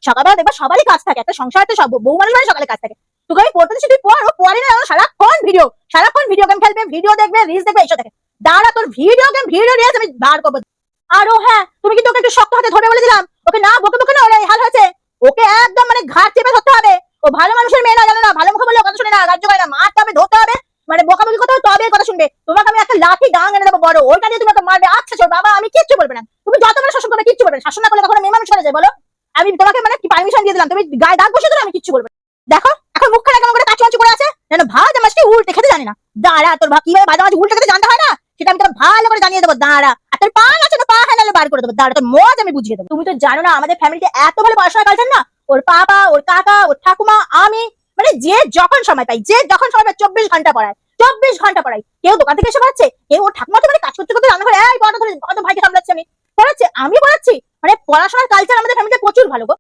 সকালবেলা দেখবা সবারই কাজ থাকে, একটা সংসারে তো সব বউ মানুষ মানে সকালে কাজ থাকে। তোকে আমি পড়তে দিচ্ছি, তুই পড়। ও পড়ে না, সারাক্ষণ ভিডিও গেম খেলবে, ভিডিও দেখবে, রিলস দেখবে, এইসব দেখে। দাঁড়া, তোর ভিডিও গেম ভিডিও রিলস আমি বার করবো। আর ও হ্যাঁ, তুমি কিন্তু ওকে একটু শক্ত হাতে ধরে বলে দিলাম, ওকে না বকে বকে না ওর এই হাল হয়েছে। ওকে একদম মানে ঘাট চেপে ধরতে হবে। ও ভালো মানুষের মেয়ে না, জানো না, ভালো মুখে বললে কথা শুনে না, রাজ্য করে না, মারতে হবে, ধরতে হবে, মানে বকাবকি করতে হবে, তবে কথা শুনবে। তোমাকে আমি একটা লাঠি ডাং এনে দেবো বড়, ওইটা দিয়ে তুমি ওকে মারবে। আচ্ছা চল বাবা, আমি কিচ্ছু বলবে না, তুমি যত বড় শাসন করবে কিচ্ছু বলবে না। শাসন না করলে কখনো মেয়ে মানুষ করা যায় বলো? আমি তোমাকে মানে কি পারমিশন দিয়ে দিলাম, তুমি গায়ে দাগ বসে দিলে আমি কিচ্ছু বলবো না। দেখো এখন মুখখানা কেমন করে কাচু কাচু করে আছে, যেন ভাজা মাছটি উল্টে খেতে জানি না। দাঁড়া, তোর কিভাবে ভাজা মাছ উল্টে খেতে জানতে হয় না, সেটা আমি তোর ভালো করে জানিয়ে দেবো। দাঁড়া, আর তোর পা আছে না, পা হ্যান্ডেলে বার করে দেবো। দাঁড়া, তোর মজ আমি বুঝিয়ে দেবো। তুমি তো জানো না আমাদের ফ্যামিলিতে এত ভালো পড়াশোনা কালচার না। ওর বাবা, ওর কাকা, ওর ঠাকুমা, আমি, মানে যে যখন সময় পাই, 24 ঘন্টা পড়ায়, 24 ঘন্টা পড়াই। কেউ দোকান থেকে এসে পড়াচ্ছে, কেউ ওর ঠাকুমা তো মানে কাজ করতে করতে রান্নাঘরে এই বড় ধরে অত ভাইকে সামলাচ্ছে, আমি পড়াচ্ছি, আমি পড়াচ্ছি। মানে পড়াশোনার কালচার আমাদের ফ্যামিলিতে প্রচুর ভালো গো।